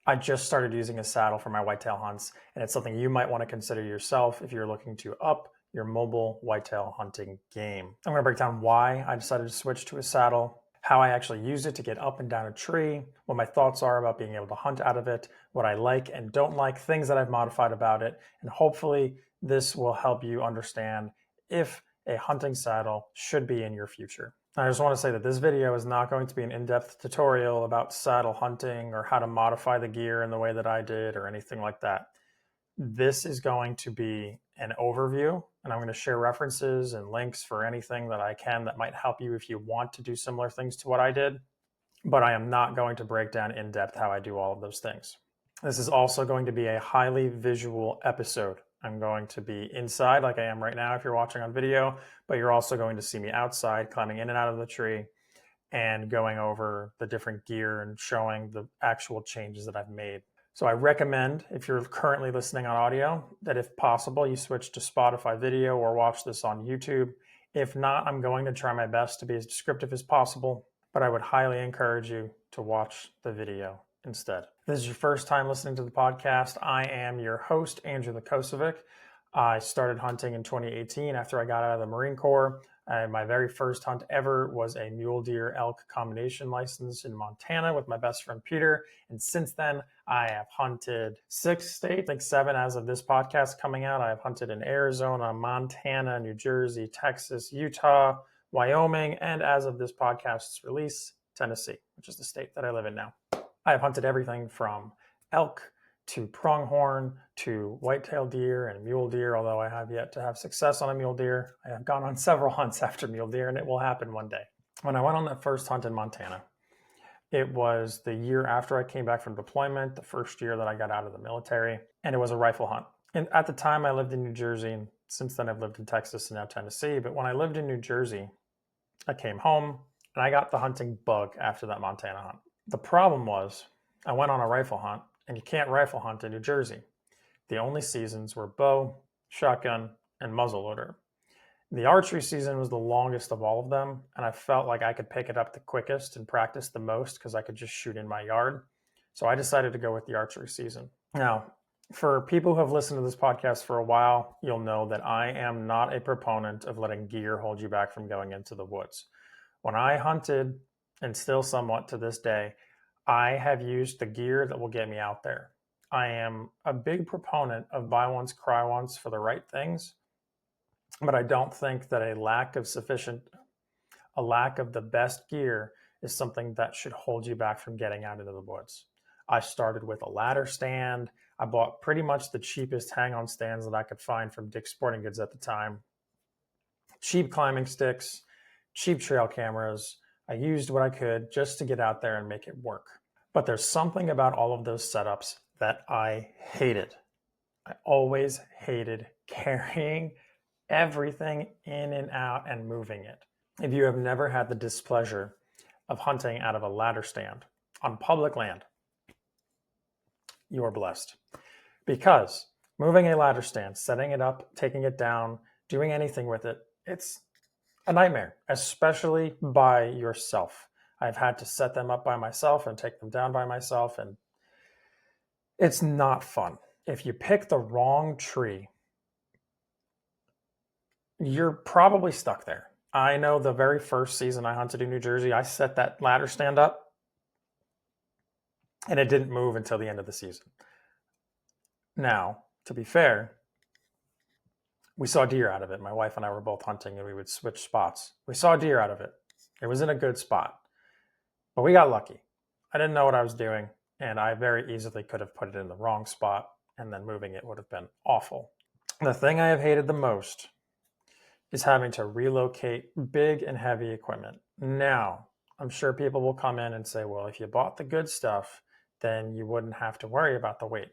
I just started using a saddle for my whitetail hunts, and it's something you might want to consider yourself if you're looking to up your mobile whitetail hunting game. I'm going to break down why I decided to switch to a saddle, how I actually use it to get up and down a tree, what my thoughts are about being able to hunt out of it, what I like and don't like, things that I've modified about it, and hopefully this will help you understand if a hunting saddle should be in your future. I just want to say that this video is not going to be an in-depth tutorial about saddle hunting or how to modify the gear in the way that I did or anything like that. This is going to be an overview, and I'm going to share references and links for anything that I can that might help you if you want to do similar things to what I did, but I am not going to break down in depth how I do all of those things. This is also going to be a highly visual episode. I'm going to be inside like I am right now if you're watching on video, but you're also going to see me outside climbing in and out of the tree and going over the different gear and showing the actual changes that I've made. So I recommend, if you're currently listening on audio, that if possible, you switch to Spotify video or watch this on YouTube. If not, I'm going to try my best to be as descriptive as possible, but I would highly encourage you to watch the video instead. If this is your first time listening to the podcast, I am your host, Andrew Lukosevic. I started hunting in 2018 after I got out of the Marine Corps. My very first hunt ever was a mule deer elk combination license in Montana with my best friend Peter. And since then, I have hunted 6 states, I think 7 as of this podcast coming out. I have hunted in Arizona, Montana, New Jersey, Texas, Utah, Wyoming, and as of this podcast's release, Tennessee, which is the state that I live in now. I have hunted everything from elk to pronghorn to whitetail deer and mule deer, although I have yet to have success on a mule deer. I have gone on several hunts after mule deer, and it will happen one day. When I went on that first hunt in Montana, it was the year after I came back from deployment, the first year that I got out of the military, and it was a rifle hunt. And at the time, I lived in New Jersey, and since then I've lived in Texas and now Tennessee. But when I lived in New Jersey, I came home, and I got the hunting bug after that Montana hunt. The problem was I went on a rifle hunt, and you can't rifle hunt in New Jersey. The only seasons were bow, shotgun, and muzzleloader. The archery season was the longest of all of them, and I felt like I could pick it up the quickest and practice the most because I could just shoot in my yard. So I decided to go with the archery season. Now, for people who have listened to this podcast for a while, you'll know that I am not a proponent of letting gear hold you back from going into the woods. When I hunted, and still somewhat to this day, I have used the gear that will get me out there. I am a big proponent of buy once, cry once for the right things, but I don't think that a lack of the best gear is something that should hold you back from getting out into the woods. I started with a ladder stand. I bought pretty much the cheapest hang-on stands that I could find from Dick's Sporting Goods at the time. Cheap climbing sticks, cheap trail cameras. I used what I could just to get out there and make it work. But there's something about all of those setups that I hated. I always hated carrying everything in and out and moving it. If you have never had the displeasure of hunting out of a ladder stand on public land, you are blessed. Because moving a ladder stand, setting it up, taking it down, doing anything with it, it's a nightmare, especially by yourself. I've had to set them up by myself and take them down by myself, and it's not fun. If you pick the wrong tree, you're probably stuck there. I know the very first season I hunted in New Jersey, I set that ladder stand up, and it didn't move until the end of the season. Now, to be fair, we saw deer out of it. My wife and I were both hunting, and we would switch spots. We saw deer out of it. It was in a good spot. But we got lucky. I didn't know what I was doing, and I very easily could have put it in the wrong spot, and then moving it would have been awful. The thing I have hated the most is having to relocate big and heavy equipment. Now, I'm sure people will come in and say, well, if you bought the good stuff, then you wouldn't have to worry about the weight.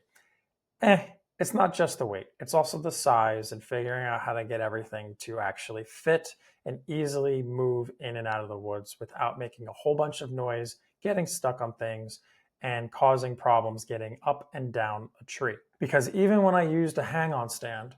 It's not just the weight. It's also the size and figuring out how to get everything to actually fit and easily move in and out of the woods without making a whole bunch of noise, getting stuck on things, and causing problems getting up and down a tree. Because even when I used a hang-on stand,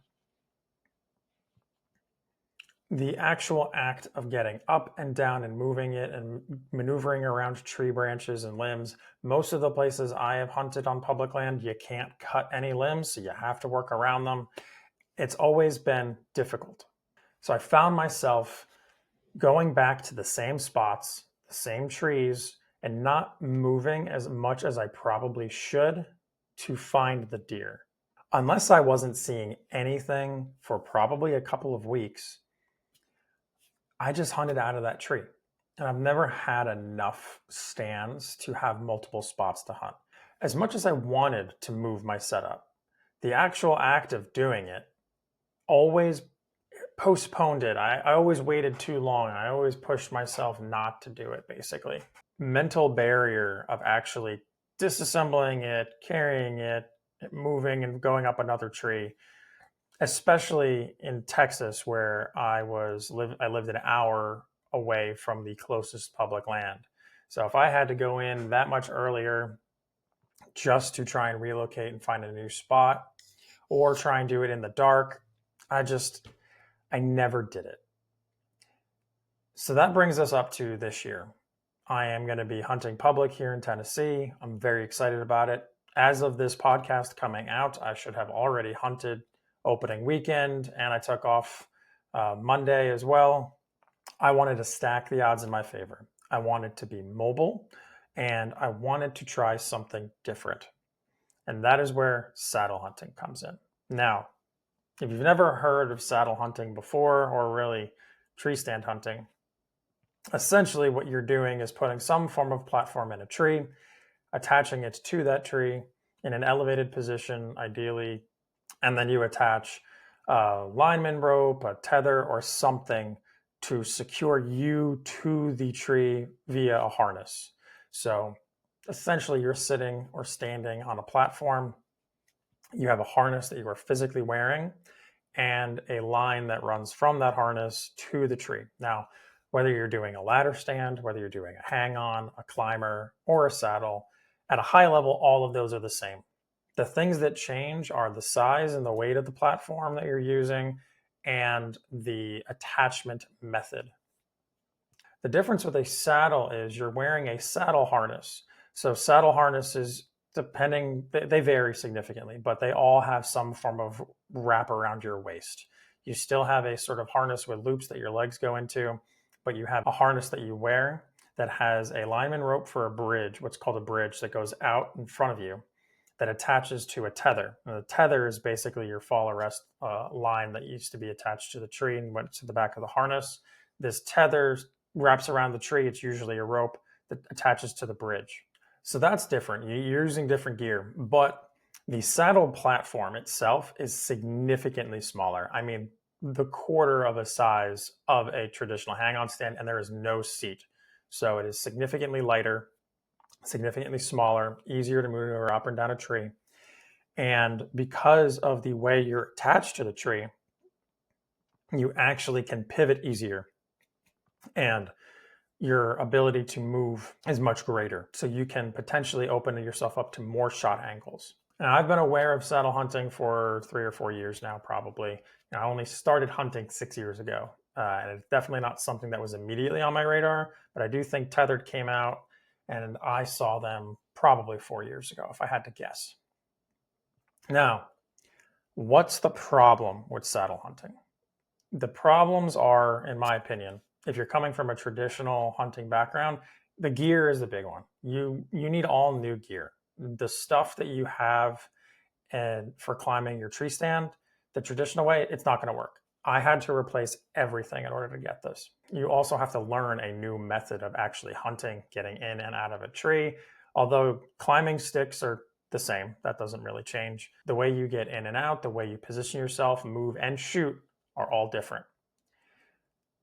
The actual act of getting up and down and moving it and maneuvering around tree branches and limbs, most of the places I have hunted on public land, you can't cut any limbs, so you have to work around them. It's always been difficult. So I found myself going back to the same spots, the same trees, and not moving as much as I probably should to find the deer. Unless I wasn't seeing anything for probably a couple of weeks, I just hunted out of that tree. And I've never had enough stands to have multiple spots to hunt. As much as I wanted to move my setup, the actual act of doing it always postponed it. I always waited too long. I always pushed myself not to do it, basically. Mental barrier of actually disassembling it, carrying it, moving and going up another tree, especially in Texas where I lived an hour away from the closest public land. So if I had to go in that much earlier just to try and relocate and find a new spot or try and do it in the dark, I never did it. So that brings us up to this year. I am going to be hunting public here in Tennessee. I'm very excited about it. As of this podcast coming out, I should have already hunted opening weekend, and I took off Monday as well. I wanted to stack the odds in my favor. I wanted to be mobile, and I wanted to try something different. And that is where saddle hunting comes in. Now, if you've never heard of saddle hunting before, or really tree stand hunting, essentially what you're doing is putting some form of platform in a tree, attaching it to that tree in an elevated position, ideally, and then you attach a lineman rope, a tether, or something to secure you to the tree via a harness. So essentially you're sitting or standing on a platform. You have a harness that you are physically wearing and a line that runs from that harness to the tree. Now, whether you're doing a ladder stand, whether you're doing a hang-on, a climber, or a saddle, at a high level, all of those are the same. The things that change are the size and the weight of the platform that you're using and the attachment method. The difference with a saddle is you're wearing a saddle harness. So saddle harnesses, they vary significantly, but they all have some form of wrap around your waist. You still have a sort of harness with loops that your legs go into, but you have a harness that you wear that has a lineman rope for a bridge, what's called a bridge, that goes out in front of you that attaches to a tether. And the tether is basically your fall arrest line that used to be attached to the tree and went to the back of the harness. This tether wraps around the tree. It's usually a rope that attaches to the bridge. So that's different. You're using different gear, but the saddle platform itself is significantly smaller. I mean, the quarter of a size of a traditional hang-on stand, and there is no seat. So it is significantly lighter, significantly smaller, easier to maneuver up and down a tree. And because of the way you're attached to the tree, you actually can pivot easier. And your ability to move is much greater. So you can potentially open yourself up to more shot angles. Now, I've been aware of saddle hunting for 3 or 4 years now, probably. I only started hunting 6 years ago. And it's definitely not something that was immediately on my radar, but I do think tethered came out and I saw them probably 4 years ago, if I had to guess. Now, what's the problem with saddle hunting? The problems are, in my opinion, if you're coming from a traditional hunting background, the gear is the big one. You need all new gear. The stuff that you have for climbing your tree stand, the traditional way, it's not going to work. I had to replace everything in order to get this. You also have to learn a new method of actually hunting, getting in and out of a tree. Although climbing sticks are the same, that doesn't really change. The way you get in and out, the way you position yourself, move, and shoot are all different.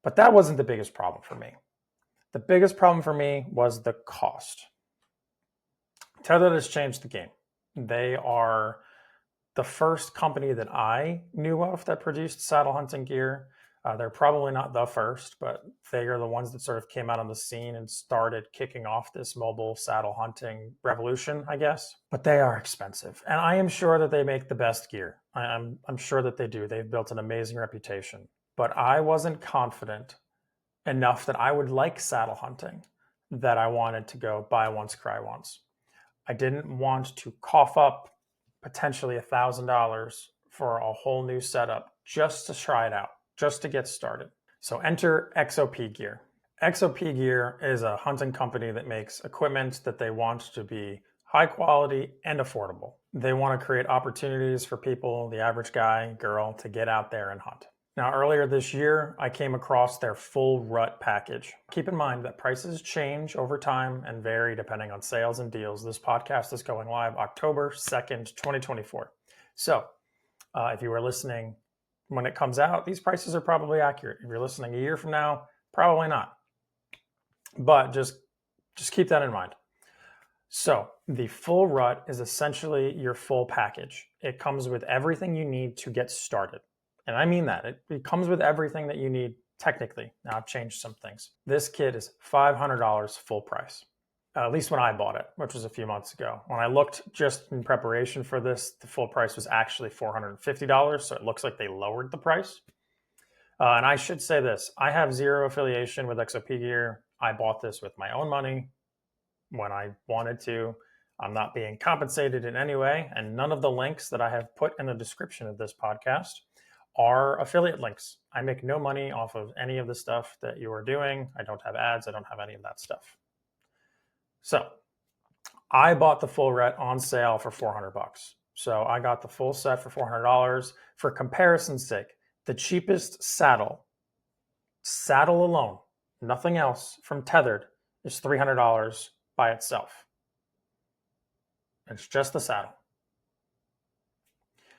But that wasn't the biggest problem for me. The biggest problem for me was the cost. Tethered has changed the game. They are the first company that I knew of that produced saddle hunting gear. They're probably not the first, but they are the ones that sort of came out on the scene and started kicking off this mobile saddle hunting revolution, I guess. But they are expensive. And I am sure that they make the best gear. I'm sure that they do. They've built an amazing reputation. but I wasn't confident enough that I would like saddle hunting that I wanted to go buy once, cry once. I didn't want to cough up potentially $1,000 for a whole new setup just to try it out, just to get started. So enter XOP Gear. XOP Gear is a hunting company that makes equipment that they want to be high quality and affordable. They want to create opportunities for people, the average guy, girl, to get out there and hunt. Now, earlier this year, I came across their Full Rut package. Keep in mind that prices change over time and vary depending on sales and deals. This podcast is going live October 2nd, 2024. So if you are listening when it comes out, these prices are probably accurate. If you're listening a year from now, probably not. But just keep that in mind. So the Full Rut is essentially your full package. It comes with everything you need to get started. And I mean that. It comes with everything that you need technically. Now I've changed some things. This kit is $500 full price, at least when I bought it, which was a few months ago. When I looked just in preparation for this, the full price was actually $450, so it looks like they lowered the price. And I should say this, I have zero affiliation with XOP Gear. I bought this with my own money when I wanted to. I'm not being compensated in any way, and none of the links that I have put in the description of this podcast are affiliate links. I make no money off of any of the stuff that you are doing. I don't have ads. I don't have any of that stuff. So I bought the Full Rut on sale for $400. So I got the full set for $400. For comparison's sake, the cheapest saddle alone, nothing else from Tethered, is $300 by itself. It's just the saddle.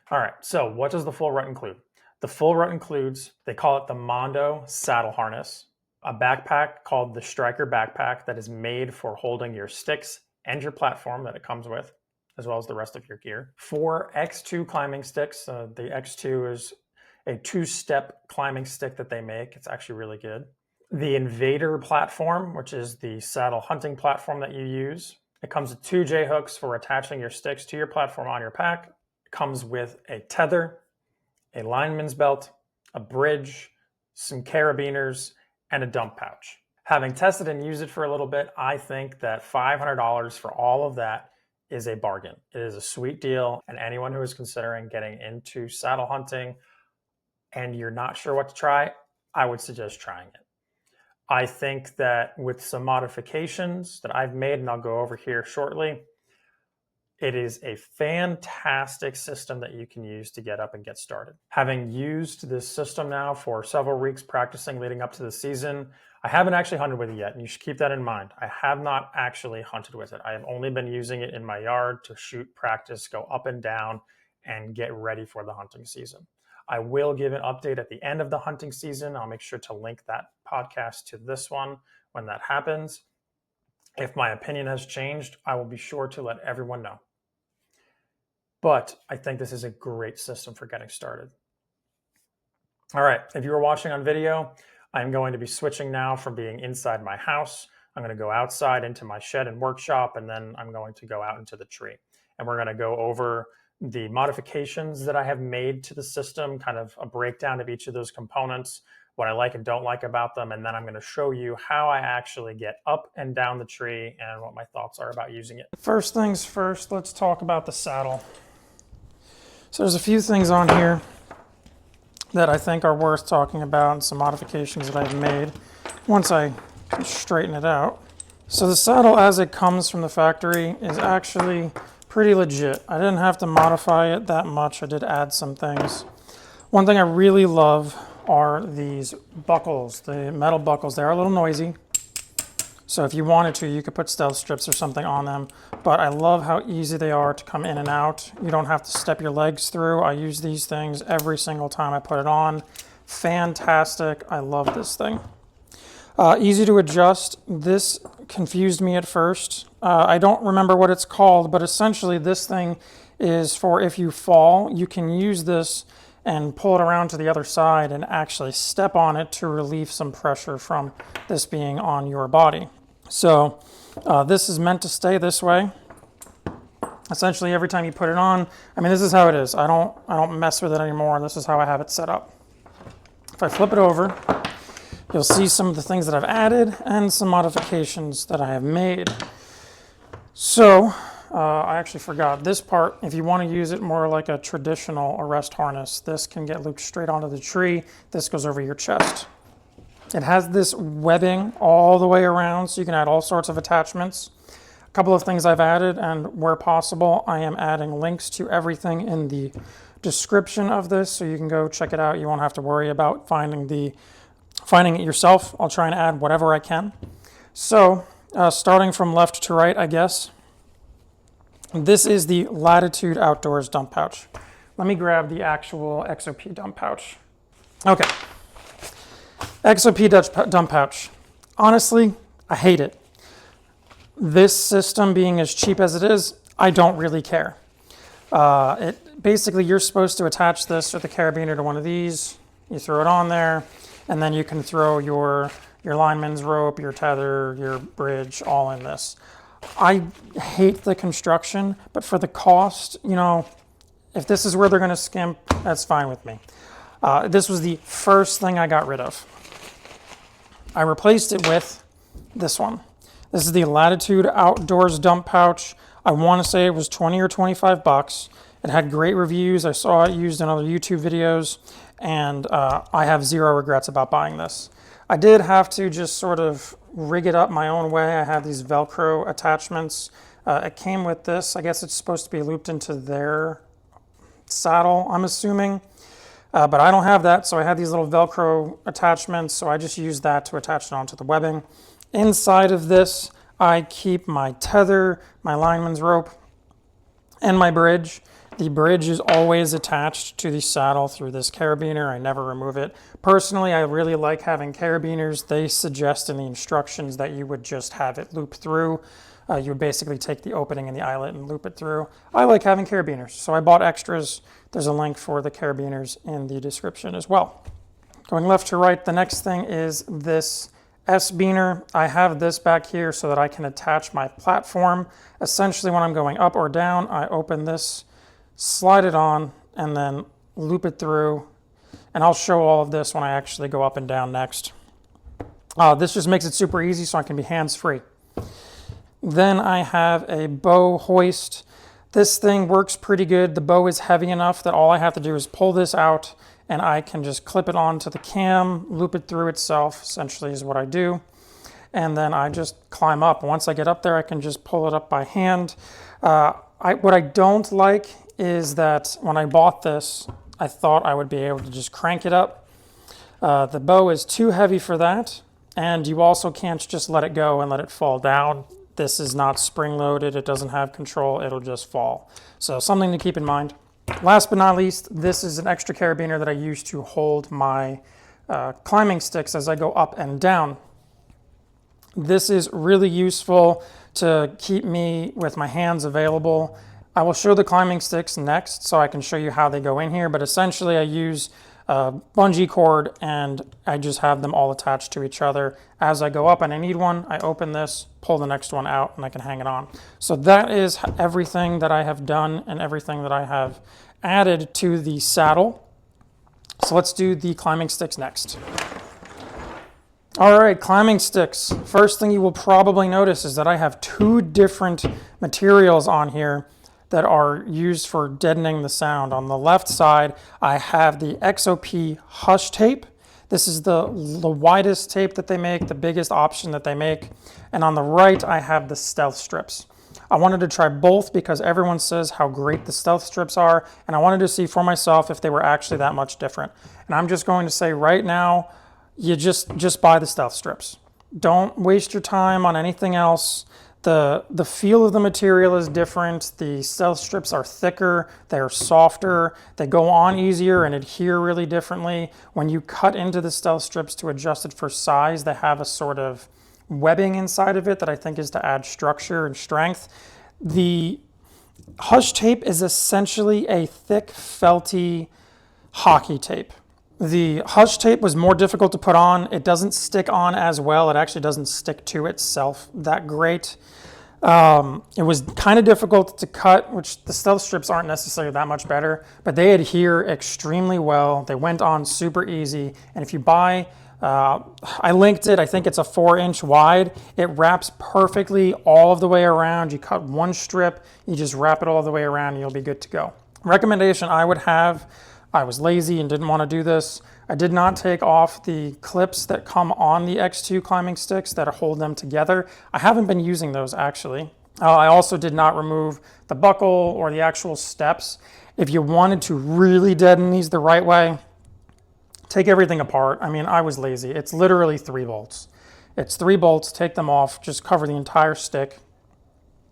All right, so what does the Full Rut include? The Full Rut includes, they call it the Mondo saddle harness, a backpack called the Striker backpack that is made for holding your sticks and your platform that it comes with, as well as the rest of your gear. 4 X2 climbing sticks. The X2 is a 2-step climbing stick that they make. It's actually really good. The Invader platform, which is the saddle hunting platform that you use. It comes with 2 J-hooks for attaching your sticks to your platform on your pack. It comes with a tether, a lineman's belt, a bridge, some carabiners, and a dump pouch. Having tested and used it for a little bit, I think that $500 for all of that is a bargain. It is a sweet deal, and anyone who is considering getting into saddle hunting and you're not sure what to try, I would suggest trying it. I think that with some modifications that I've made, and I'll go over here shortly, it is a fantastic system that you can use to get up and get started. Having used this system now for several weeks practicing leading up to the season, I haven't actually hunted with it yet, and you should keep that in mind. I have not actually hunted with it. I have only been using it in my yard to shoot, practice, go up and down, and get ready for the hunting season. I will give an update at the end of the hunting season. I'll make sure to link that podcast to this one when that happens. If my opinion has changed, I will be sure to let everyone know. But I think this is a great system for getting started. All right, if you were watching on video, I'm going to be switching now from being inside my house. I'm going to go outside into my shed and workshop, and then I'm going to go out into the tree. And we're going to go over the modifications that I have made to the system, kind of a breakdown of each of those components, what I like and don't like about them, and then I'm going to show you how I actually get up and down the tree and what my thoughts are about using it. First things first, let's talk about the saddle. So there's a few things on here that I think are worth talking about and some modifications that I've made once I straighten it out. So the saddle as it comes from the factory is actually pretty legit. I didn't have to modify it that much. I did add some things. One thing I really love are these buckles, the metal buckles. They are a little noisy. So if you wanted to, you could put stealth strips or something on them. But I love how easy they are to come in and out. You don't have to step your legs through. I use these things every single time I put it on. Fantastic. I love this thing. Easy to adjust. This confused me at first. I don't remember what it's called, but essentially this thing is for if you fall, you can use this and pull it around to the other side and actually step on it to relieve some pressure from this being on your body. So this is meant to stay this way. Essentially every time you put it on, I mean, this is how it is. I don't mess with it anymore. This is how I have it set up. If I flip it over, you'll see some of the things that I've added and some modifications that I have made. So I actually forgot this part. If you want to use it more like a traditional arrest harness, this can get looped straight onto the tree. This goes over your chest. It has this webbing all the way around, so you can add all sorts of attachments. A couple of things I've added, and where possible, I am adding links to everything in the description of this, so you can go check it out. You won't have to worry about finding it yourself. I'll try and add whatever I can. So, starting from left to right, I guess, this is the Latitude Outdoors dump pouch. Let me grab the actual XOP dump pouch. Okay. XOP dump pouch. Honestly, I hate it. This system being as cheap as it is, I don't really care. Basically, you're supposed to attach this with a carabiner to one of these. You throw it on there, and then you can throw your lineman's rope, your tether, your bridge, all in this. I hate the construction, but for the cost, you know, if this is where they're going to skimp, that's fine with me. This was the first thing I got rid of. I replaced it with this one. This is the Latitude Outdoors dump pouch. I want to say it was 20 or 25 bucks. It had great reviews. I saw it used in other YouTube videos, and I have zero regrets about buying this. I did have to just sort of rig it up my own way. I have these Velcro attachments. It came with this. I guess it's supposed to be looped into their saddle, I'm assuming. But I don't have that, so I had these little Velcro attachments, so I just used that to attach it onto the webbing. Inside of this, I keep my tether, my lineman's rope, and my bridge. The bridge is always attached to the saddle through this carabiner. I never remove it. Personally, I really like having carabiners. They suggest in the instructions that you would just have it loop through. You would basically take the opening in the eyelet and loop it through. I like having carabiners, so I bought extras. There's a link for the carabiners in the description as well. Going left to right, the next thing is this S-beaner. I have this back here so that I can attach my platform. Essentially, when I'm going up or down, I open this, slide it on, and then loop it through. And I'll show all of this when I actually go up and down next. This just makes it super easy so I can be hands-free. Then I have a bow hoist. This thing works pretty good. The bow is heavy enough that all I have to do is pull this out and I can just clip it onto the cam, loop it through itself, essentially is what I do. And then I just climb up. Once I get up there, I can just pull it up by hand. What I don't like is that when I bought this, I thought I would be able to just crank it up. The bow is too heavy for that, and you also can't just let it go and let it fall down. This is not spring-loaded. It doesn't have control. It'll just fall. So something to keep in mind. Last but not least, this is an extra carabiner that I use to hold my climbing sticks as I go up and down. This is really useful to keep me with my hands available. I will show the climbing sticks next so I can show you how they go in here, but essentially I use a bungee cord and I just have them all attached to each other. As I go up and I need one, I open this, pull the next one out, and I can hang it on. So that is everything that I have done and everything that I have added to the saddle. So let's do the climbing sticks next. All right, climbing sticks. First thing you will probably notice is that I have two different materials on here that are used for deadening the sound. On the left side, I have the XOP Hush tape. This is the widest tape that they make, the biggest option that they make. And on the right, I have the stealth strips. I wanted to try both because everyone says how great the stealth strips are, and I wanted to see for myself if they were actually that much different. And I'm just going to say right now, you just buy the stealth strips. Don't waste your time on anything else. The feel of the material is different. The stealth strips are thicker, they're softer, they go on easier and adhere really differently. When you cut into the stealth strips to adjust it for size, they have a sort of webbing inside of it that I think is to add structure and strength. The Hush tape is essentially a thick, felty hockey tape. The Hush tape was more difficult to put on. It doesn't stick on as well. It actually doesn't stick to itself that great. It was kind of difficult to cut, which the stealth strips aren't necessarily that much better, but they adhere extremely well. They went on super easy. And if you buy, I linked it, I think it's a 4-inch wide. It wraps perfectly all of the way around. You cut one strip, you just wrap it all the way around and you'll be good to go. Recommendation I would have, I was lazy and didn't want to do this. I did not take off the clips that come on the X2 climbing sticks that hold them together. I haven't been using those actually. I also did not remove the buckle or the actual steps. If you wanted to really deaden these the right way, take everything apart. I mean, I was lazy. It's literally 3 bolts. It's 3 bolts, take them off, just cover the entire stick,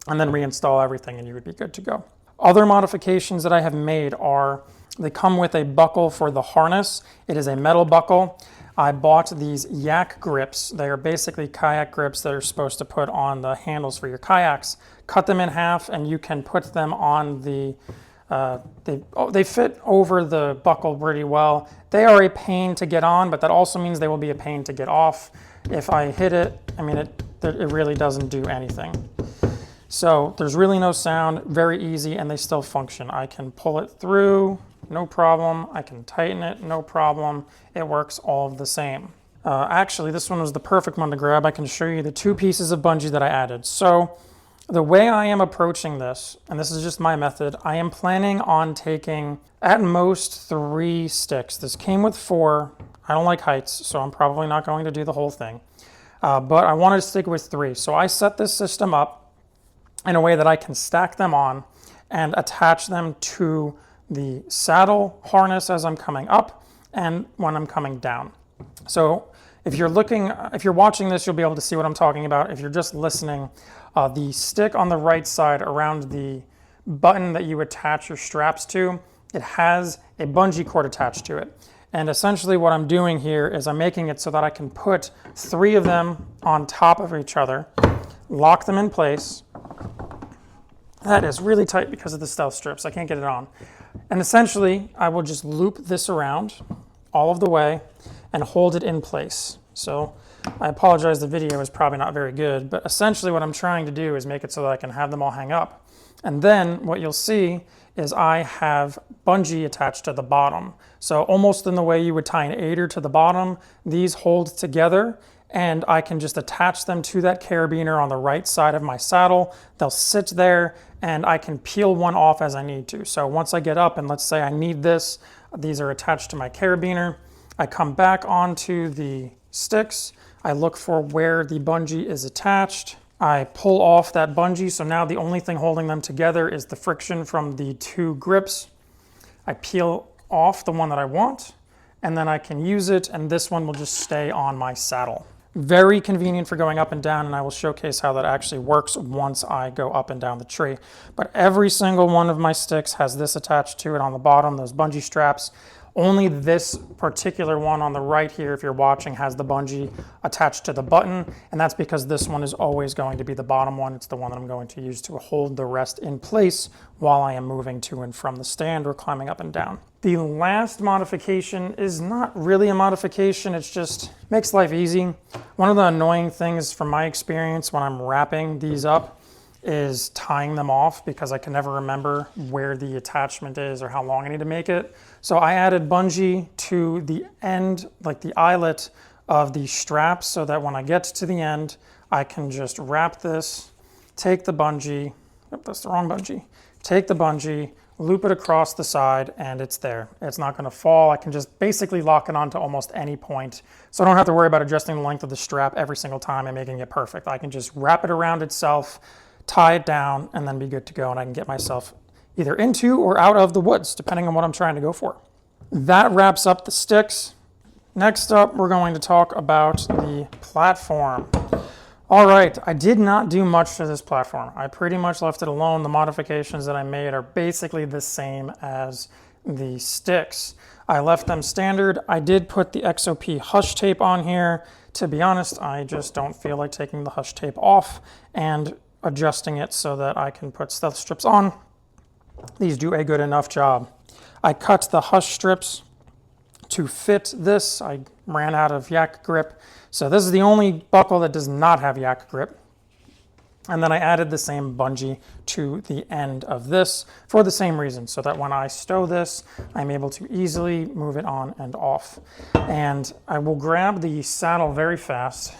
and then reinstall everything and you would be good to go. Other modifications that I have made are, they come with a buckle for the harness. It is a metal buckle. I bought these yak grips. They are basically kayak grips that are supposed to put on the handles for your kayaks. Cut them in half and you can put them on the, they fit over the buckle pretty well. They are a pain to get on, but that also means they will be a pain to get off. If I hit it, I mean, it really doesn't do anything. So there's really no sound, very easy, and they still function. I can pull it through, no problem. I can tighten it, no problem. It works all of the same. Actually, this one was the perfect one to grab. I can show you the 2 pieces of bungee that I added. So the way I am approaching this, and this is just my method, I am planning on taking at most 3 sticks. This came with 4. I don't like heights, so I'm probably not going to do the whole thing. But I wanted to stick with 3. So I set this system up in a way that I can stack them on and attach them to the saddle harness as I'm coming up and when I'm coming down. So if you're watching this, you'll be able to see what I'm talking about. If you're just listening, the stick on the right side around the button that you attach your straps to, it has a bungee cord attached to it. And essentially what I'm doing here is I'm making it so that I can put 3 of them on top of each other, lock them in place. That is really tight because of the stealth strips. I can't get it on. And essentially, I will just loop this around all of the way and hold it in place. So I apologize, the video is probably not very good, but essentially what I'm trying to do is make it so that I can have them all hang up. And then what you'll see is I have bungee attached to the bottom. So almost in the way you would tie an aider to the bottom, these hold together and I can just attach them to that carabiner on the right side of my saddle. They'll sit there and I can peel one off as I need to. So once I get up and let's say I need this, these are attached to my carabiner. I come back onto the sticks. I look for where the bungee is attached. I pull off that bungee. So now the only thing holding them together is the friction from the 2 grips. I peel off the one that I want and then I can use it and this one will just stay on my saddle. Very convenient for going up and down, and I will showcase how that actually works once I go up and down the tree. But every single one of my sticks has this attached to it on the bottom, those bungee straps. Only this particular one on the right here, if you're watching, has the bungee attached to the button, and that's because this one is always going to be the bottom one. It's the one that I'm going to use to hold the rest in place while I am moving to and from the stand or climbing up and down. The last modification is not really a modification, it's just makes life easy. One of the annoying things from my experience when I'm wrapping these up is tying them off because I can never remember where the attachment is or how long I need to make it. So I added bungee to the end, like the eyelet of the straps, so that when I get to the end, I can just wrap this, take the bungee, that's the wrong bungee, take the bungee, loop it across the side, and it's there. It's not going to fall. I can just basically lock it onto almost any point, so I don't have to worry about adjusting the length of the strap every single time and making it perfect. I can just wrap it around itself, tie it down, and then be good to go, and I can get myself either into or out of the woods, depending on what I'm trying to go for. That wraps up the sticks. Next up, we're going to talk about the platform. All right, I did not do much to this platform. I pretty much left it alone. The modifications that I made are basically the same as the sticks. I left them standard. I did put the XOP hush tape on here. To be honest, I just don't feel like taking the hush tape off and adjusting it so that I can put stealth strips on. These do a good enough job. I cut the hush strips to fit this. I ran out of yak grip. So this is the only buckle that does not have yak grip. And then I added the same bungee to the end of this for the same reason, so that when I stow this, I'm able to easily move it on and off. And I will grab the saddle very fast.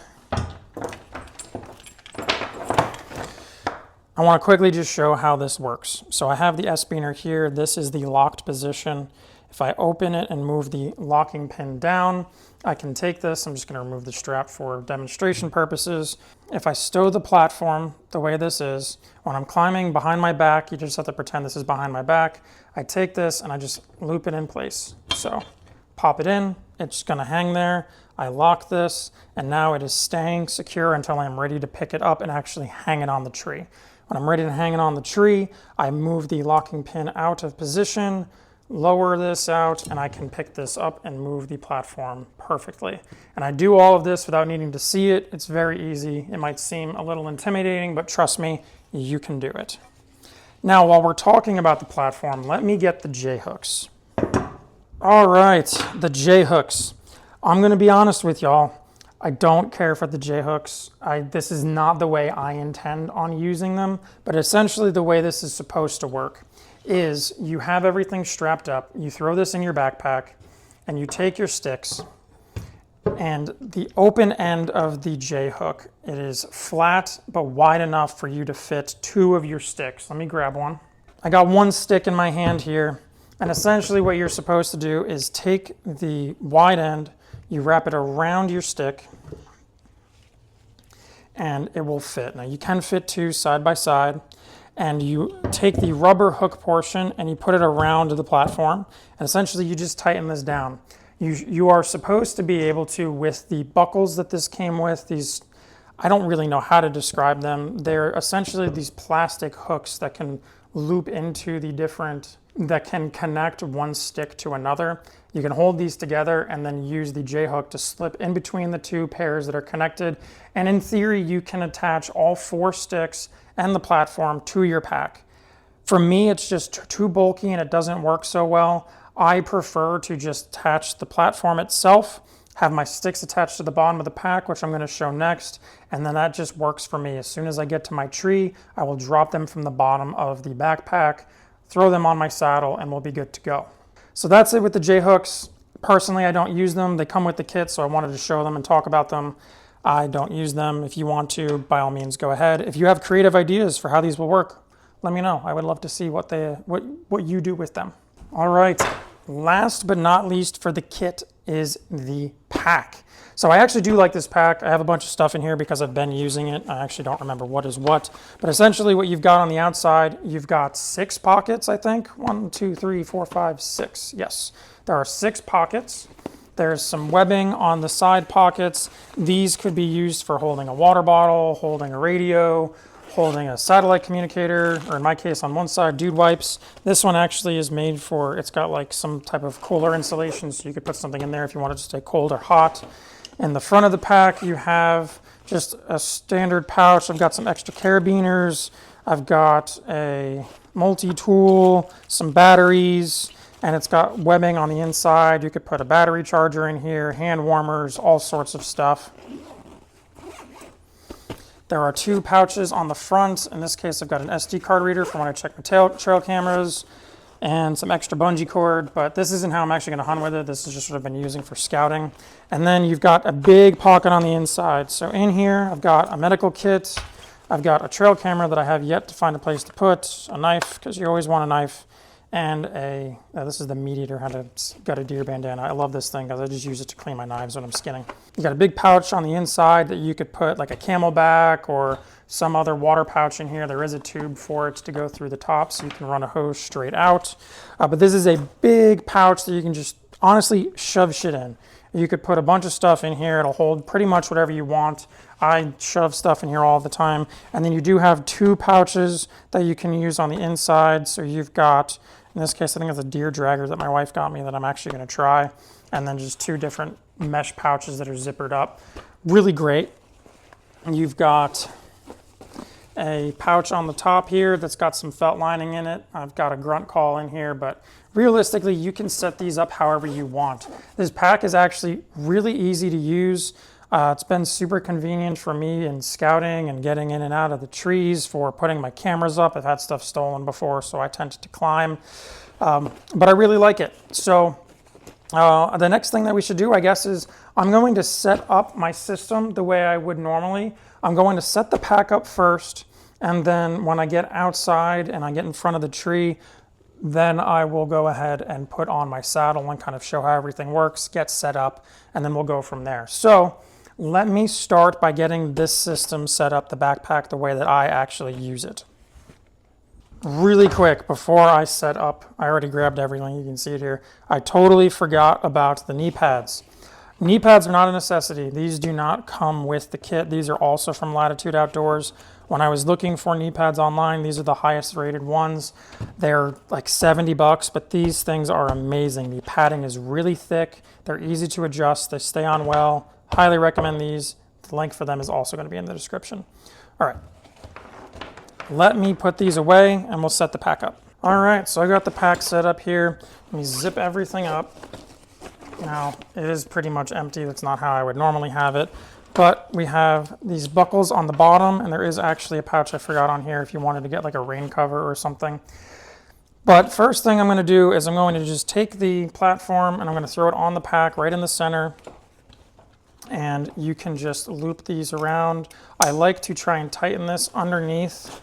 I want to quickly just show how this works. So I have the S-beaner here. This is the locked position. If I open it and move the locking pin down, I can take this. I'm just going to remove the strap for demonstration purposes. If I stow the platform the way this is, when I'm climbing behind my back, you just have to pretend this is behind my back. I take this and I just loop it in place. So pop it in, it's going to hang there. I lock this, and now it is staying secure until I'm ready to pick it up and actually hang it on the tree. When I'm ready to hang it on the tree, I move the locking pin out of position, lower this out, and I can pick this up and move the platform perfectly. And I do all of this without needing to see it. It's very easy. It might seem a little intimidating, but trust me, you can do it. Now, while we're talking about the platform, let me get the J-hooks. All right, the J-hooks. I'm going to be honest with y'all. I don't care for the J-hooks. This is not the way I intend on using them, but essentially the way this is supposed to work is you have everything strapped up, you throw this in your backpack, and you take your sticks, and the open end of the J-hook, it is flat but wide enough for you to fit 2 of your sticks. Let me grab one. I got 1 stick in my hand here, and essentially what you're supposed to do is take the wide end, you wrap it around your stick, and it will fit. Now you can fit 2 side by side, and you take the rubber hook portion and you put it around the platform, and essentially you just tighten this down. You are supposed to be able to, with the buckles that this came with, these, I don't really know how to describe them. They're essentially these plastic hooks that can loop into the different, that can connect one stick to another. You can hold these together and then use the J-hook to slip in between the 2 pairs that are connected. And in theory, you can attach all 4 sticks and the platform to your pack. For me, it's just too bulky and it doesn't work so well. I prefer to just attach the platform itself, have my sticks attached to the bottom of the pack, which I'm going to show next, and then that just works for me. As soon as I get to my tree, I will drop them from the bottom of the backpack, throw them on my saddle, and we'll be good to go. So that's it with the J-hooks. Personally, I don't use them. They come with the kit, so I wanted to show them and talk about them. I don't use them. If you want to, by all means, go ahead. If you have creative ideas for how these will work, let me know. I would love to see what you do with them. All right, last but not least for the kit is the pack. So I actually do like this pack. I have a bunch of stuff in here because I've been using it. I actually don't remember what is what, but essentially what you've got on the outside, you've got 6 pockets, I think. 1, 2, 3, 4, 5, 6. Yes, there are 6 pockets. There's some webbing on the side pockets. These could be used for holding a water bottle, holding a radio, holding a satellite communicator, or in my case on one side, dude wipes. This one actually is made for, it's got like some type of cooler insulation, so you could put something in there if you wanted to stay cold or hot. In the front of the pack, you have just a standard pouch. I've got some extra carabiners. I've got a multi-tool, some batteries, and it's got webbing on the inside. You could put a battery charger in here, hand warmers, all sorts of stuff. There are 2 pouches on the front. In this case, I've got an SD card reader for when I check my trail cameras, and some extra bungee cord, but this isn't how I'm actually gonna hunt with it. This is just what I've been using for scouting. And then you've got a big pocket on the inside. So in here, I've got a medical kit. I've got a trail camera that I have yet to find a place to put, a knife, because you always want a knife, and this is the meat eater, got a deer bandana. I love this thing because I just use it to clean my knives when I'm skinning. You got a big pouch on the inside that you could put like a Camelback or some other water pouch in here. There is a tube for it to go through the top so you can run a hose straight out. But this is a big pouch that you can just honestly shove shit in. You could put a bunch of stuff in here. It'll hold pretty much whatever you want. I shove stuff in here all the time. And then you do have 2 pouches that you can use on the inside. So you've got, in this case, I think it's a deer dragger that my wife got me that I'm actually going to try. And then just 2 different mesh pouches that are zippered up. Really great. And you've got a pouch on the top here that's got some felt lining in it. I've got a grunt call in here, but realistically, you can set these up however you want. This pack is actually really easy to use. It's been super convenient for me in scouting and getting in and out of the trees, for putting my cameras up. I've had stuff stolen before, so I tend to climb, but I really like it. So the next thing that we should do, I guess, is I'm going to set up my system the way I would normally. I'm going to set the pack up first, and then when I get outside and I get in front of the tree, then I will go ahead and put on my saddle and kind of show how everything works, get set up, and then we'll go from there. So let me start by getting this system set up, the backpack, the way that I actually use it. Really quick, before I set up, I already grabbed everything, you can see it here. I totally forgot about the knee pads. Knee pads are not a necessity. These do not come with the kit. These are also from Latitude Outdoors. When I was looking for knee pads online, these are the highest rated ones. They're like $70, but these things are amazing. The padding is really thick. They're easy to adjust. They stay on well. Highly recommend these. The link for them is also going to be in the description. All right. Let me put these away and we'll set the pack up. All right, so I got the pack set up here. Let me zip everything up. Now, it is pretty much empty. That's not how I would normally have it. But we have these buckles on the bottom, and there is actually a pouch I forgot on here if you wanted to get like a rain cover or something. But first thing I'm going to do is I'm going to just take the platform and I'm going to throw it on the pack right in the center. And you can just loop these around. I like to try and tighten this underneath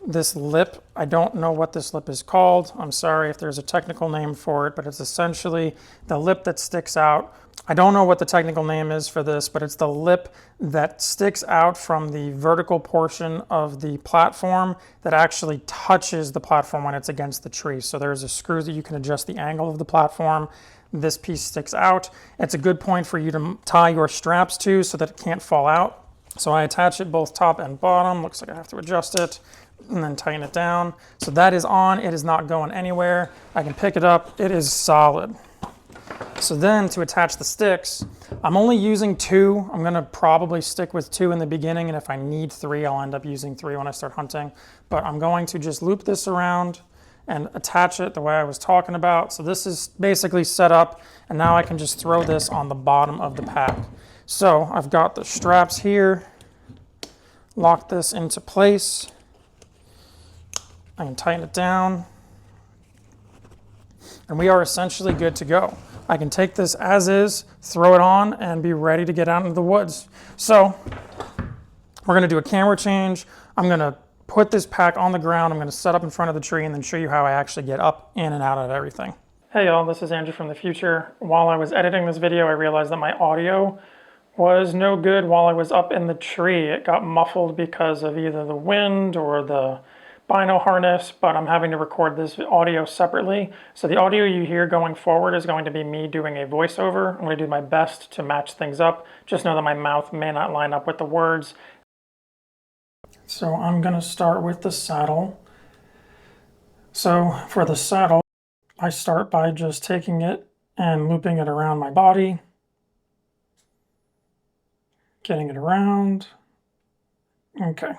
this lip. I don't know what this lip is called. I'm sorry if there's a technical name for it, but it's essentially the lip that sticks out. I don't know what the technical name is for this, but it's the lip that sticks out from the vertical portion of the platform that actually touches the platform when it's against the tree. So there's a screw that you can adjust the angle of the platform. This piece sticks out. It's a good point for you to tie your straps to so that it can't fall out. So I attach it both top and bottom. Looks like I have to adjust it and then tighten it down. So that is on. It is not going anywhere. I can pick it up. It is solid. So then to attach the sticks, I'm only using 2. I'm going to probably stick with 2 in the beginning, and if I need 3, I'll end up using 3 when I start hunting. But I'm going to just loop this around and attach it the way I was talking about. So this is basically set up, and now I can just throw this on the bottom of the pack. So I've got the straps here, lock this into place. I can tighten it down, and we are essentially good to go. I can take this as is, throw it on, and be ready to get out into the woods. So we're going to do a camera change. I'm going to put this pack on the ground. I'm going to set up in front of the tree and then show you how I actually get up, in, and out of everything. Hey y'all, this is Andrew from the future. While I was editing this video, I realized that my audio was no good while I was up in the tree. It got muffled because of either the wind or the bino harness, but I'm having to record this audio separately. So the audio you hear going forward is going to be me doing a voiceover. I'm going to do my best to match things up. Just know that my mouth may not line up with the words. So I'm going to start with the saddle. So for the saddle, I start by just taking it and looping it around my body, getting it around. Okay.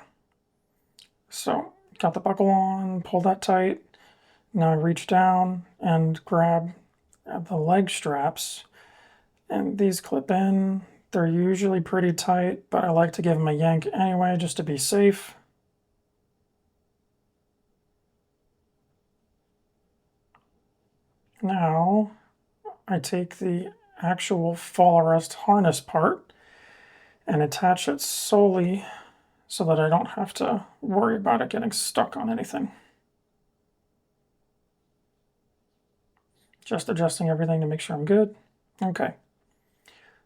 So got the buckle on, pull that tight. Now I reach down and grab the leg straps, and these clip in. They're usually pretty tight, but I like to give them a yank anyway just to be safe. Now I take the actual fall arrest harness part and attach it solely so that I don't have to worry about it getting stuck on anything. Just adjusting everything to make sure I'm good. Okay.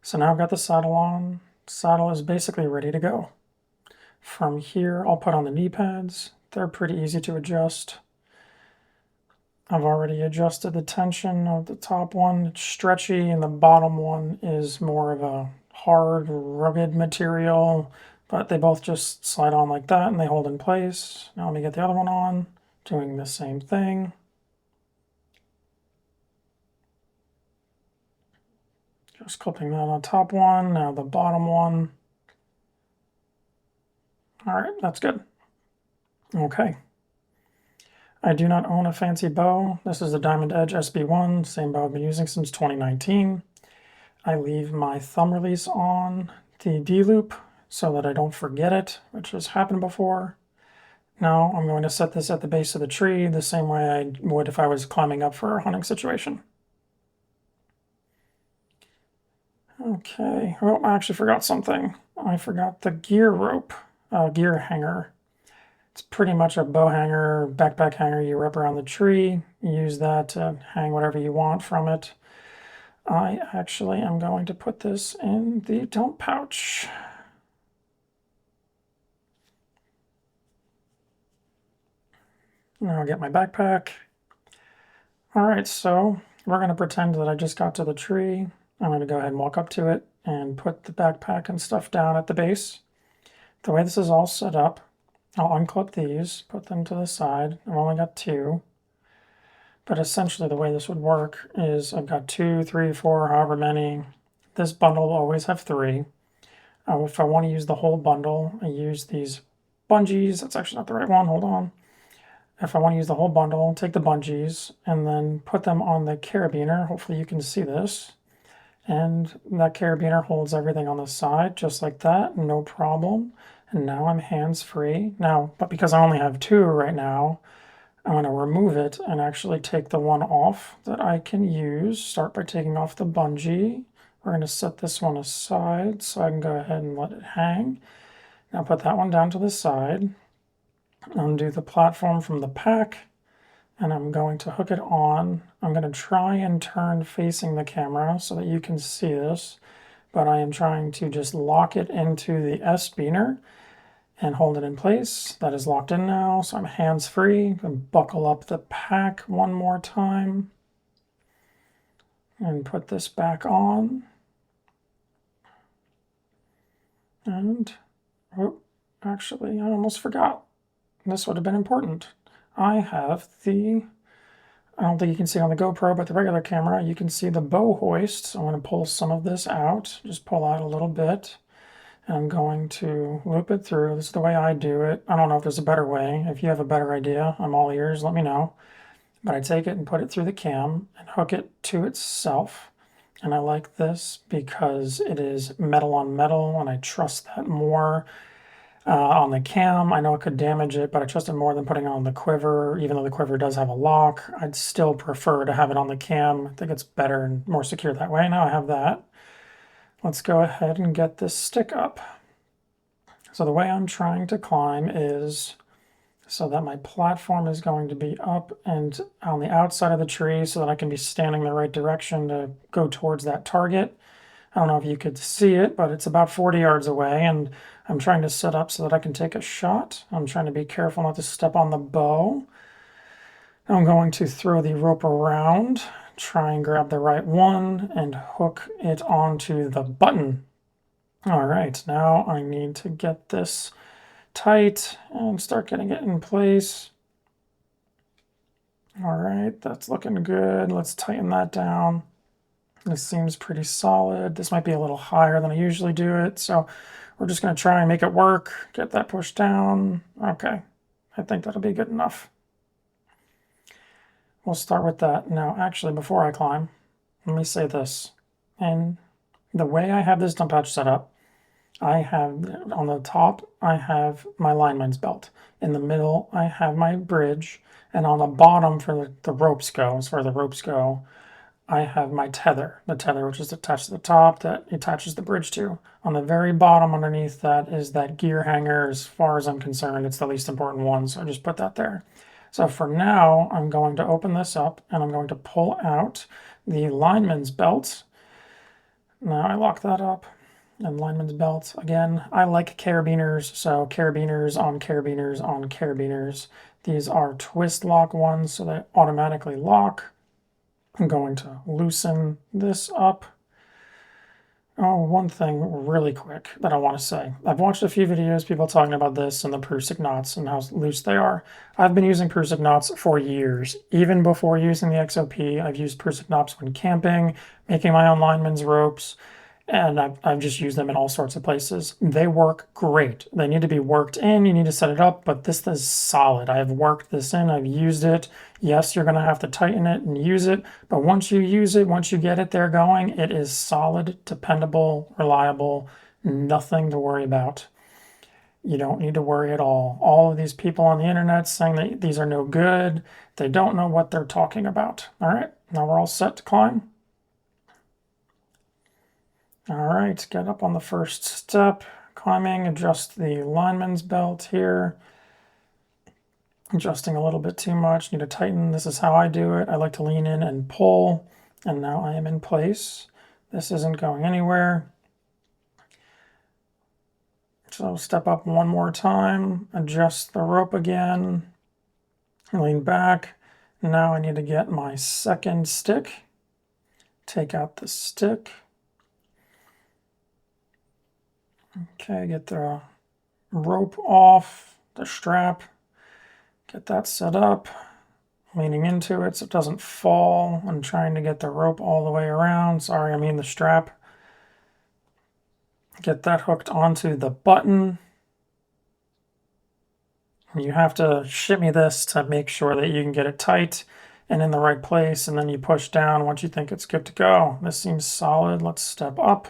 So now I've got the saddle on. Saddle is basically ready to go. From here, I'll put on the knee pads. They're pretty easy to adjust. I've already adjusted the tension of the top one. It's stretchy, and the bottom one is more of a hard, rugged material. But they both just slide on like that and they hold in place. Now let me get the other one on, doing the same thing. Just clipping that on top one, now the bottom one. All right, that's good. Okay. I do not own a fancy bow. This is the Diamond Edge SB1, same bow I've been using since 2019. I leave my thumb release on the D-loop so that I don't forget it, which has happened before. Now I'm going to set this at the base of the tree the same way I would if I was climbing up for a hunting situation. Okay, oh, I actually forgot something. I forgot the gear rope, gear hanger. It's pretty much a bow hanger, backpack hanger you wrap around the tree. You use that to hang whatever you want from it. I actually am going to put this in the dump pouch. Now I'll get my backpack. All right, so we're going to pretend that I just got to the tree. I'm going to go ahead and walk up to it and put the backpack and stuff down at the base. The way this is all set up, I'll unclip these, put them to the side. I've only got two. But essentially the way this would work is I've got 2, 3, 4, however many. This bundle will always have 3. If I want to use the whole bundle, I use these bungees. That's actually not the right one. Hold on. If I want to use the whole bundle, take the bungees and then put them on the carabiner. Hopefully you can see this. And that carabiner holds everything on the side just like that, no problem. And now I'm hands-free. Now, but because I only have 2 right now, I'm going to remove it and actually take the one off that I can use. Start by taking off the bungee. We're going to set this one aside so I can go ahead and let it hang. Now put that one down to the side. Undo the platform from the pack. And I'm going to hook it on. I'm going to try and turn facing the camera so that you can see this. But I am trying to just lock it into the S-beaner and hold it in place. That is locked in now, so I'm hands-free. Buckle up the pack one more time and put this back on. And, oh, actually, I almost forgot. This would have been important. I have I don't think you can see it on the GoPro, but the regular camera, you can see the bow hoist. So I'm going to pull some of this out, just pull out a little bit. And I'm going to loop it through. This is the way I do it. I don't know if there's a better way. If you have a better idea, I'm all ears, let me know. But I take it and put it through the cam and hook it to itself. And I like this because it is metal on metal, and I trust that more. On the cam, I know it could damage it, but I trust it more than putting it on the quiver. Even though the quiver does have a lock, I'd still prefer to have it on the cam. I think it's better and more secure that way. Now I have that. Let's go ahead and get this stick up. So the way I'm trying to climb is so that my platform is going to be up and on the outside of the tree so that I can be standing the right direction to go towards that target. I don't know if you could see it, but it's about 40 yards away, and I'm trying to set up so that I can take a shot. I'm trying to be careful not to step on the bow. I'm going to throw the rope around, try and grab the right one, and hook it onto the button. All right, now I need to get this tight and start getting it in place. All right, that's looking good. Let's tighten that down. This seems pretty solid. This might be a little higher than I usually do it, so we're just going to try and make it work. Get that pushed down. Okay, I think that'll be good enough. We'll start with that. Now, actually, before I climb, let me say this. And the way I have this dump pouch set up, I have, on the top, I have my lineman's belt. In the middle, I have my bridge. And on the bottom, for the ropes go, as far as the ropes go, I have my tether. The tether, which is attached to the top, that attaches the bridge to. On the very bottom underneath that is that gear hanger. As far as I'm concerned, it's the least important one, so I just put that there. So for now, I'm going to open this up and I'm going to pull out the lineman's belt. Now I lock that up. And lineman's belt, again, I like carabiners, so carabiners on carabiners on carabiners. These are twist lock ones, so they automatically lock. I'm going to loosen this up. Oh, one thing really quick that I want to say. I've watched a few videos, people talking about this and the Prusik knots and how loose they are. I've been using Prusik knots for years. Even before using the XOP, I've used Prusik knots when camping, making my own lineman's ropes. and I've just used them in all sorts of places. They work great. They need to be worked in. You need to set it up, but this is solid. I have worked this in. I've used it. Yes, you're going to have to tighten it and use it, but once you use it, once you get it there going, it is solid, dependable, reliable, nothing to worry about. You don't need to worry at all. All of these people on the internet saying that these are no good, they don't know what they're talking about. All right, now we're all set to climb. All right, get up on the first step, climbing, adjust the lineman's belt here. Adjusting a little bit too much, need to tighten. This is how I do it. I like to lean in and pull, and now I am in place. This isn't going anywhere. So step up one more time, adjust the rope again, lean back. Now I need to get my second stick. Take out the stick. Okay, get the rope off the strap. Get that set up. Leaning into it so it doesn't fall. I'm trying to get the rope all the way around. Sorry, I mean the strap. Get that hooked onto the button. You have to shimmy this to make sure that you can get it tight and in the right place, and then you push down once you think it's good to go. This seems solid. Let's step up.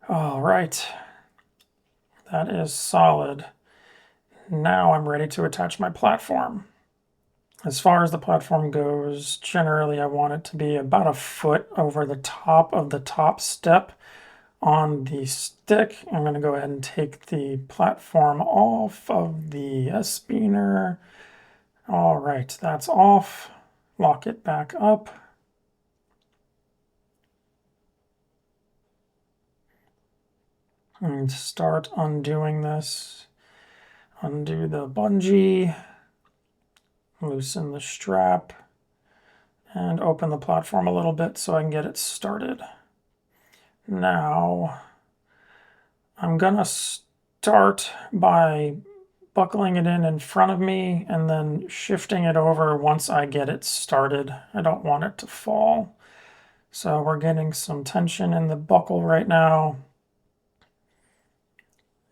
All right. That is solid. Now I'm ready to attach my platform. As far as the platform goes, generally I want it to be about a foot over the top of the top step on the stick. I'm going to go ahead and take the platform off of the S-spinner. All right, that's off. Lock it back up. And start undoing this. Undo the bungee. Loosen the strap. And open the platform a little bit so I can get it started. Now, I'm gonna start by buckling it in front of me and then shifting it over once I get it started. I don't want it to fall. So we're getting some tension in the buckle right now.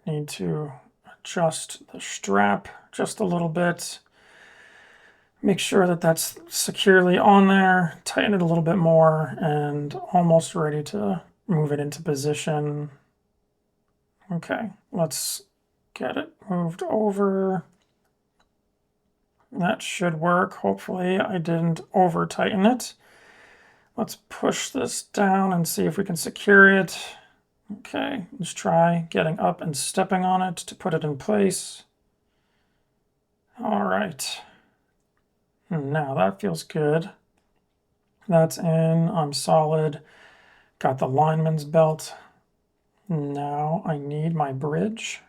Need to adjust the strap just a little bit. Make sure that that's securely on there. Tighten it a little bit more and almost ready to move it into position. Okay, let's get it moved over. That should work. Hopefully I didn't over tighten it. Let's push this down and see if we can secure it. Okay, let's try getting up and stepping on it to put it in place. All right. Now that feels good. That's in, I'm solid. Got the lineman's belt. Now I need my bridge.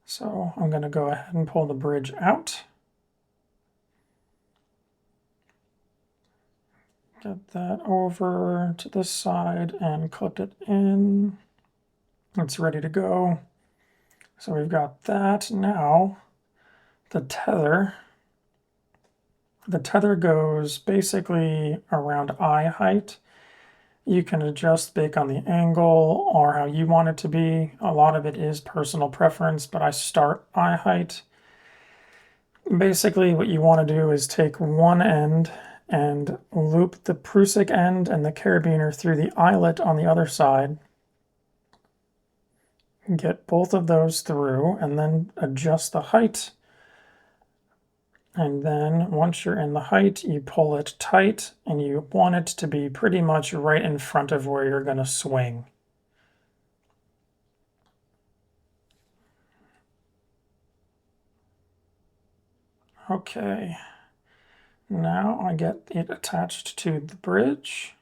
So I'm going to go ahead and pull the bridge out. Get that over to this side and clip it in. It's ready to go. So we've got that. Now the tether. The tether goes basically around eye height. You can adjust based on the angle or how you want it to be. A lot of it is personal preference, but I start eye height. Basically what you want to do is take one end and loop the Prusik end and the carabiner through the eyelet on the other side. Get both of those through and then adjust the height. And then once you're in the height, you pull it tight and you want it to be pretty much right in front of where you're going to swing. Okay, now I get it attached to the bridge.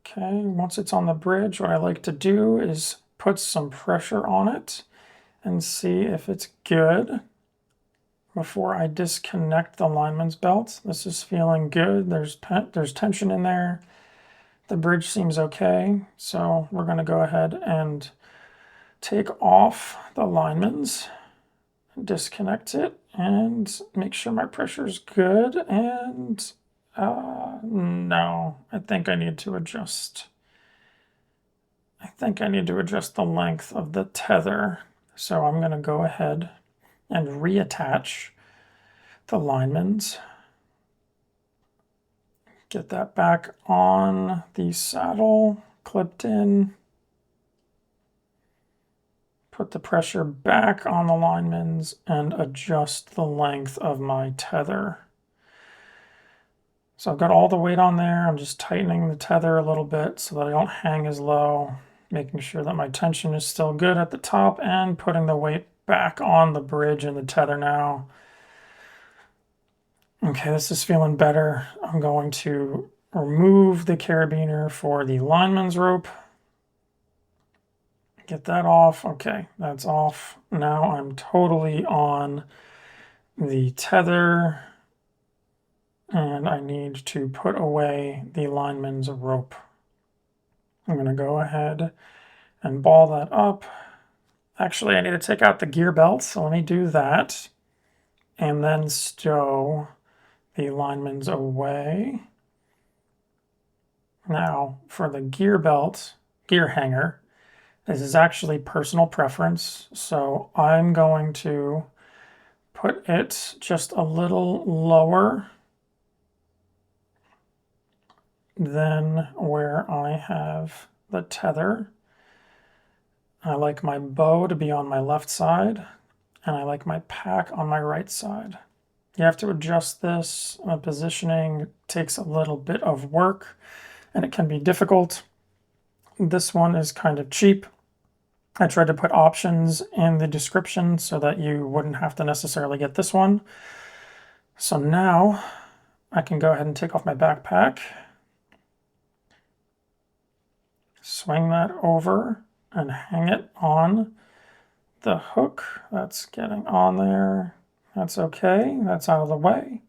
Okay, once it's on the bridge, what I like to do is put some pressure on it and see if it's good before I disconnect the lineman's belt. This is feeling good. There's tension in there. The bridge seems okay. So we're going to go ahead and take off the lineman's, disconnect it, and make sure my pressure is good. And No, I think I need to adjust. I think I need to adjust the length of the tether. So I'm going to go ahead and reattach the linemans. Get that back on the saddle, clipped in. Put the pressure back on the linemans and adjust the length of my tether. So I've got all the weight on there. I'm just tightening the tether a little bit so that I don't hang as low, making sure that my tension is still good at the top, and putting the weight back on the bridge and the tether now. Okay, this is feeling better. I'm going to remove the carabiner for the lineman's rope. Get that off. Okay, that's off. Now I'm totally on the tether, and I need to put away the lineman's rope. I'm going to go ahead and ball that up. Actually, I need to take out the gear belt, so let me do that. And then stow the lineman's away. Now, for the gear belt, gear hanger, this is actually personal preference, so I'm going to put it just a little lower than where I have the tether. I like my bow to be on my left side, and I like my pack on my right side. You have to adjust this. Positioning takes a little bit of work, and it can be difficult. This one is kind of cheap. I tried to put options in the description so that you wouldn't have to necessarily get this one. So now I can go ahead and take off my backpack, swing that over, and hang it on the hook. That's getting on there. That's okay. That's out of the way.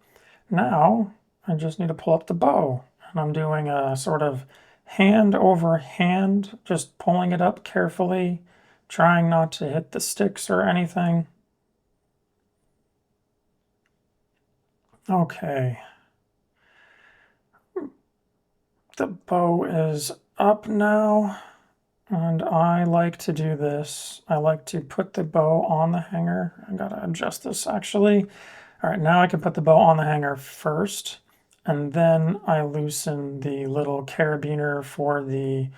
Now I just need to pull up the bow, and I'm doing a sort of hand over hand, just pulling it up carefully, trying not to hit the sticks or anything. Okay. The bow is up now, and I like to do this. I like to put the bow on the hanger. I gotta adjust this actually. All right, now I can put the bow on the hanger first, and then I loosen the little carabiner for the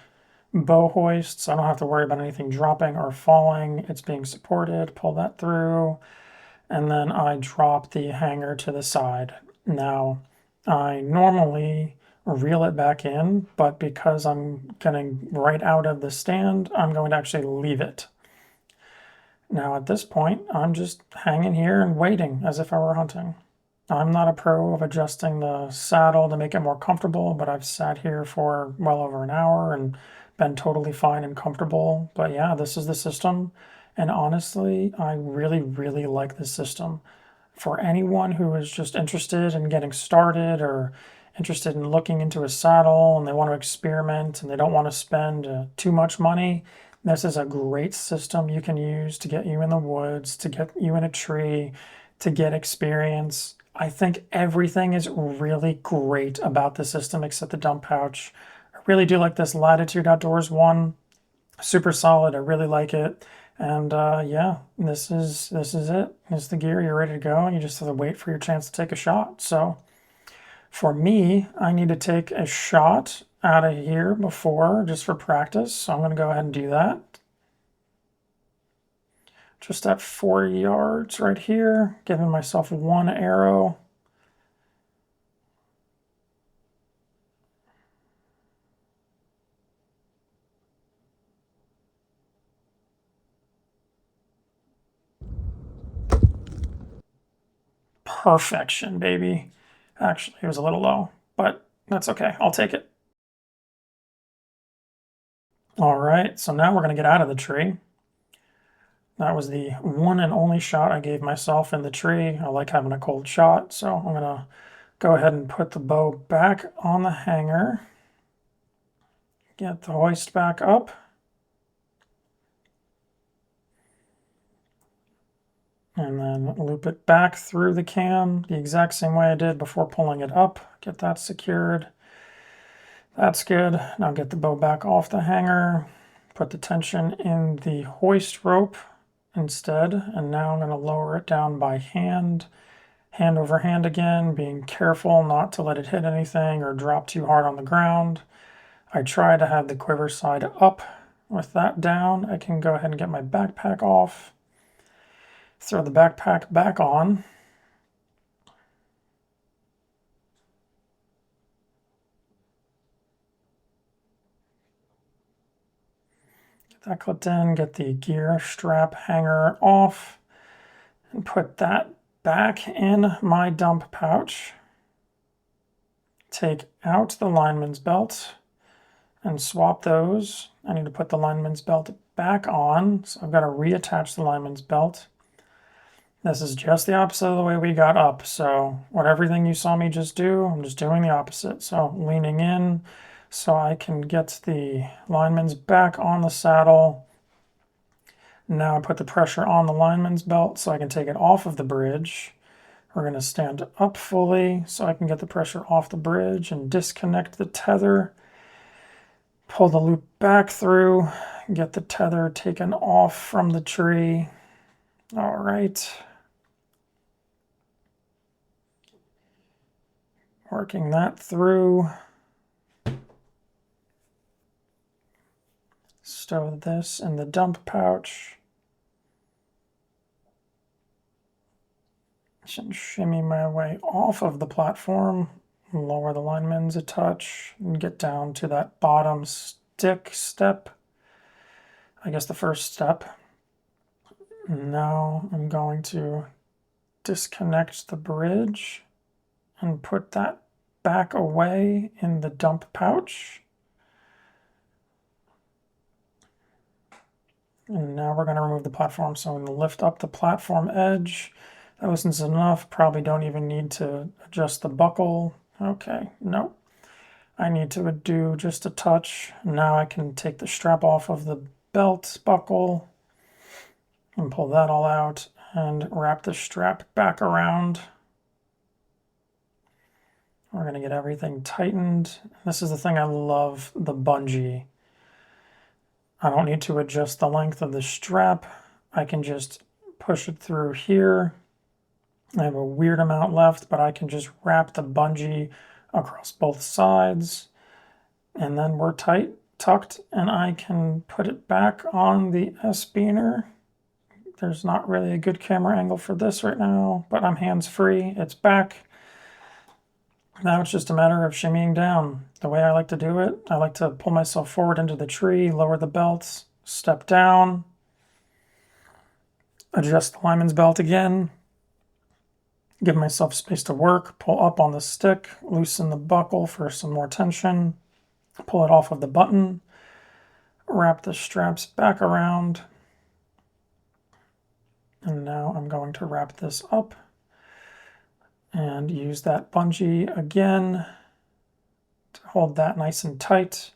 bow hoist, so I don't have to worry about anything dropping or falling. It's being supported, pull that through, and then I drop the hanger to the side. Now, I normally reel it back in, but because I'm getting right out of the stand, I'm going to actually leave it. Now at this point, I'm just hanging here and waiting as if I were hunting. I'm not a pro of adjusting the saddle to make it more comfortable, but I've sat here for well over an hour and been totally fine and comfortable. But yeah, this is the system. And honestly, I really, really like this system. For anyone who is just interested in getting started or interested in looking into a saddle and they want to experiment and they don't want to spend too much money, this is a great system you can use to get you in the woods, to get you in a tree, to get experience. I think everything is really great about the system except the dump pouch. I really do like this Latitude Outdoors one. Super solid. I really like it. And yeah, this is it. It's the gear. You're ready to go, and you just have to wait for your chance to take a shot. So for me, I need to take a shot out of here before, just for practice. So I'm going to go ahead and do that. Just at 40 yards right here, giving myself one arrow. Perfection, baby. Actually, it was a little low, but that's okay. I'll take it. All right, so now we're going to get out of the tree. That was the one and only shot I gave myself in the tree. I like having a cold shot, so I'm going to go ahead and put the bow back on the hanger. Get the hoist back up. and then loop it back through the cam the exact same way I did before pulling it up. Get that secured. That's good. Now get the bow back off the hanger, put the tension in the hoist rope instead, and now I'm going to lower it down by hand over hand again, being careful not to let it hit anything or drop too hard on the ground. I try to have the quiver side up. With that down, I can go ahead and get my backpack off, throw the backpack back on. Get that clipped in, get the gear strap hanger off, and put that back in my dump pouch. Take out the lineman's belt and swap those. I need to put the lineman's belt back on, so I've got to reattach the lineman's belt. This is just the opposite of the way we got up, so everything you saw me just do, I'm just doing the opposite. So leaning in so I can get the lineman's back on the saddle. Now I put the pressure on the lineman's belt so I can take it off of the bridge. We're going to stand up fully so I can get the pressure off the bridge and disconnect the tether. Pull the loop back through, get the tether taken off from the tree. All right. Working that through. Stow this in the dump pouch. Should shimmy my way off of the platform, lower the lineman's a touch, and get down to that bottom stick step. I guess the first step. Now I'm going to disconnect the bridge and put that back away in the dump pouch. And now we're going to remove the platform. So I'm going to lift up the platform edge. That wasn't enough. Probably don't even need to adjust the buckle. Okay, no. I need to do just a touch. Now I can take the strap off of the belt buckle and pull that all out and wrap the strap back around. We're going to get everything tightened. This is the thing I love, the bungee. I don't need to adjust the length of the strap. I can just push it through here. I have a weird amount left, but I can just wrap the bungee across both sides. And then we're tucked, and I can put it back on the S-beaner. There's not really a good camera angle for this right now, but I'm hands-free. It's back. Now it's just a matter of shimmying down. The way I like to do it, I like to pull myself forward into the tree, lower the belts, step down, adjust the lineman's belt again, give myself space to work, pull up on the stick, loosen the buckle for some more tension, pull it off of the button, wrap the straps back around, and now I'm going to wrap this up and use that bungee again to hold that nice and tight.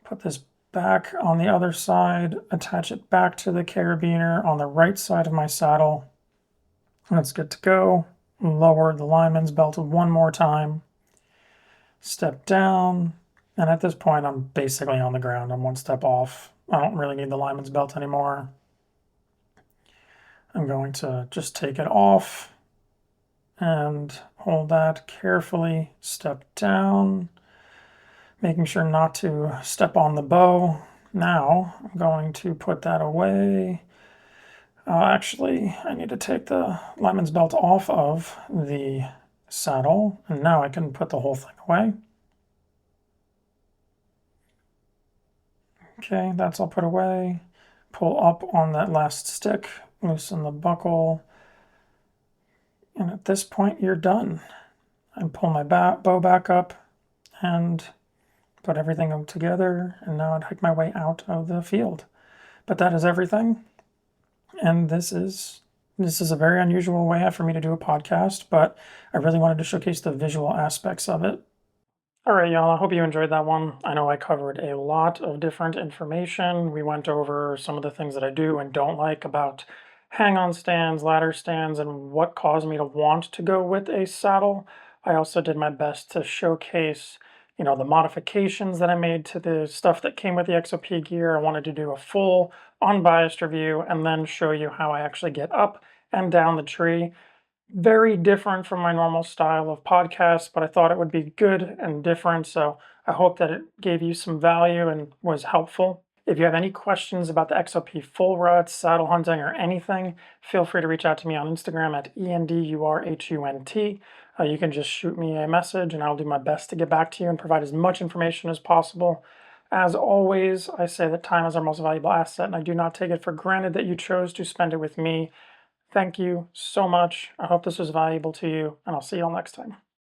Put this back on the other side, attach it back to the carabiner on the right side of my saddle. That's good to go. Lower the lineman's belt one more time. Step down, and at this point I'm basically on the ground. I'm one step off. I don't really need the lineman's belt anymore. I'm going to just take it off and hold that carefully, step down, making sure not to step on the bow. Now I'm going to put that away. Actually, I need to take the lineman's belt off of the saddle, and now I can put the whole thing away. Okay, that's all put away. Pull up on that last stick, loosen the buckle, and at this point you're done. I pull my bow back up and put everything together, and now I'd hike my way out of the field. But that is everything, and this is a very unusual way for me to do a podcast, but I really wanted to showcase the visual aspects of it. All right, y'all, I hope you enjoyed that one. I know I covered a lot of different information. We went over some of the things that I do and don't like about hang-on stands, ladder stands, and what caused me to want to go with a saddle. I also did my best to showcase, the modifications that I made to the stuff that came with the XOP gear. I wanted to do a full, unbiased review and then show you how I actually get up and down the tree. Very different from my normal style of podcast, but I thought it would be good and different, so I hope that it gave you some value and was helpful. If you have any questions about the XOP Full Rut, saddle hunting, or anything, feel free to reach out to me on Instagram at EndurHunt. You can just shoot me a message and I'll do my best to get back to you and provide as much information as possible. As always, I say that time is our most valuable asset, and I do not take it for granted that you chose to spend it with me. Thank you so much. I hope this was valuable to you, and I'll see you all next time.